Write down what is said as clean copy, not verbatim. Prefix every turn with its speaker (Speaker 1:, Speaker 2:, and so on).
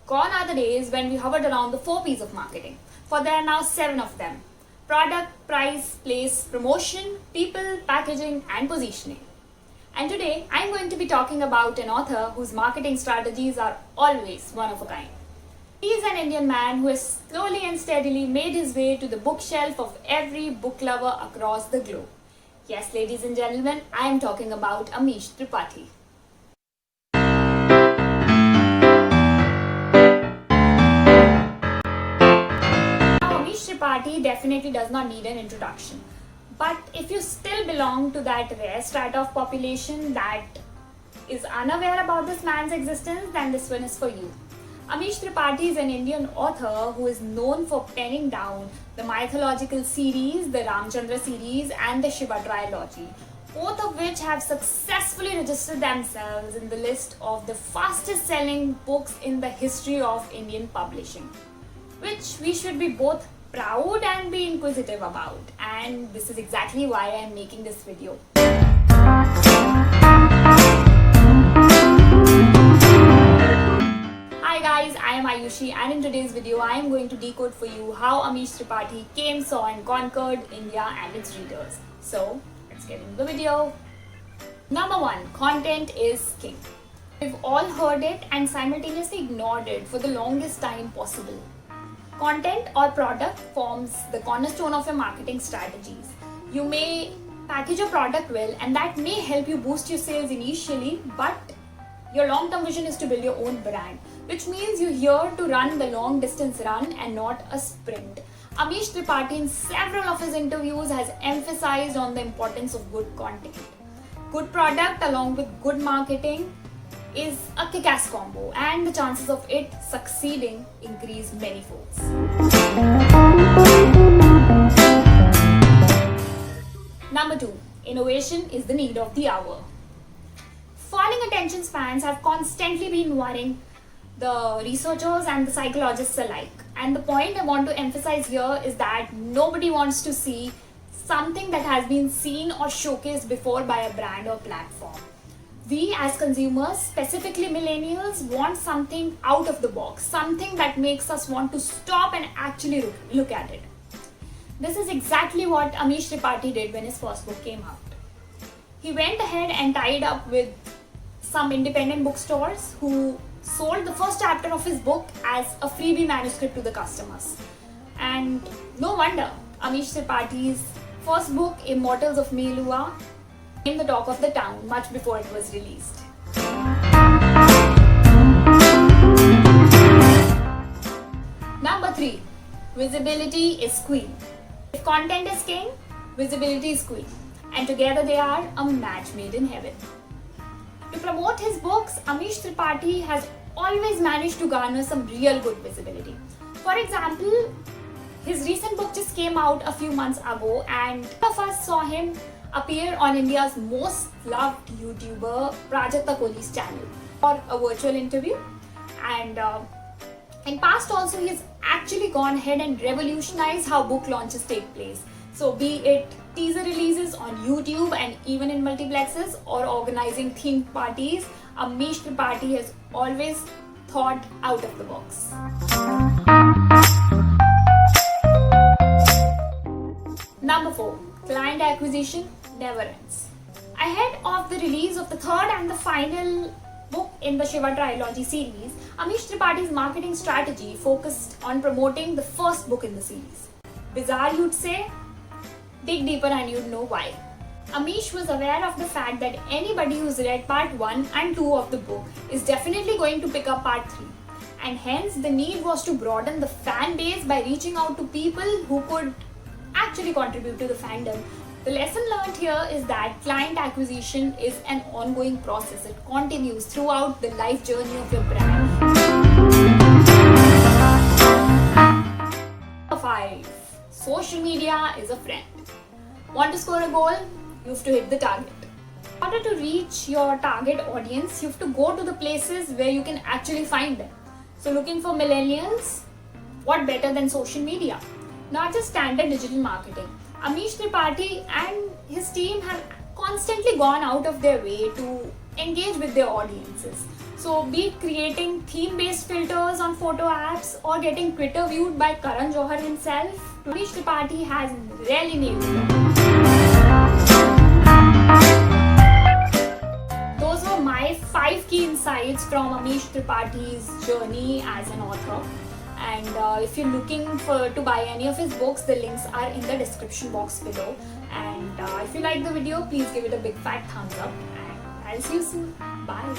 Speaker 1: Gone are the days when we hovered around the 4 P's of marketing, for there are now 7 of them: product, price, place, promotion, people, packaging, and positioning. And today I'm going to be talking about an author whose marketing strategies are always one of a kind. He is an Indian man who has slowly and steadily made his way to the bookshelf of every book lover across the globe. Yes, ladies and gentlemen, I am talking about Amish Tripathi. Tripathi definitely does not need an introduction. But if you still belong to that rare strata of population that is unaware about this man's existence, then this one is for you. Amish Tripathi is an Indian author who is known for penning down the mythological series, the Ramchandra series and the Shiva trilogy, both of which have successfully registered themselves in the list of the fastest selling books in the history of Indian publishing, which we should be both proud and be inquisitive about, and this is exactly why I am making this video. Hi guys, I am Ayushi, and in today's video I am going to decode for you how Amish Tripathi came, saw and conquered India and its readers. So let's get into the video. Number 1, content is king. We've all heard it and simultaneously ignored it for the longest time possible. Content or product forms the cornerstone of your marketing strategies. You may package your product well, and that may help you boost your sales initially, but your long-term vision is to build your own brand, which means you're here to run the long distance run and not a sprint. Amish Tripathi in several of his interviews has emphasized on the importance of good content. Good product along with good marketing is a kick-ass combo, and the chances of it succeeding increase many folds. Number 2, innovation is the need of the hour. Falling attention spans have constantly been worrying the researchers and the psychologists alike, and the point I want to emphasize here is that nobody wants to see something that has been seen or showcased before by a brand or platform. We as consumers, specifically millennials, want something out of the box, something that makes us want to stop and actually look at it. This is exactly what Amish Tripathi did when his first book came out. He went ahead and tied up with some independent bookstores who sold the first chapter of his book as a freebie manuscript to the customers. And no wonder Amish Tripathi's first book, Immortals of Meilua, became the talk of the town much before it was released. Number 3, visibility is queen. If content is king, visibility is queen, and together they are a match made in heaven. To promote his books, Amish Tripathi has always managed to garner some real good visibility. For example, his recent book just came out a few months ago, and all of us saw him appear on India's most loved YouTuber Prajakta Kohli's channel for a virtual interview. And in past also, he's actually gone ahead and revolutionized how book launches take place. So be it teaser releases on YouTube and even in multiplexes, or organizing themed parties, Amish Tripathi has always thought out of the box. Number 4, client acquisition never ends. Ahead of the release of the third and the final book in the Shiva trilogy series, Amish Tripathi's marketing strategy focused on promoting the first book in the series. Bizarre, you'd say? Dig deeper and you'd know why. Amish was aware of the fact that anybody who's read part 1 and 2 of the book is definitely going to pick up part 3, and hence the need was to broaden the fan base by reaching out to people who could actually contribute to the fandom. The lesson learned here is that client acquisition is an ongoing process. It continues throughout the life journey of your brand. Number 5, social media is a friend. Want to score a goal? You have to hit the target. In order to reach your target audience, you have to go to the places where you can actually find them. So looking for millennials, what better than social media? Not just standard digital marketing. Amish Tripathi and his team have constantly gone out of their way to engage with their audiences. So be it creating theme-based filters on photo apps or getting Twitter viewed by Karan Johar himself, Amish Tripathi has really nailed it. Those were my 5 key insights from Amish Tripathi's journey as an author. And if you're looking to buy any of his books, the links are in the description box below. And if you like the video, please give it a big fat thumbs up. And I'll see you soon. Bye.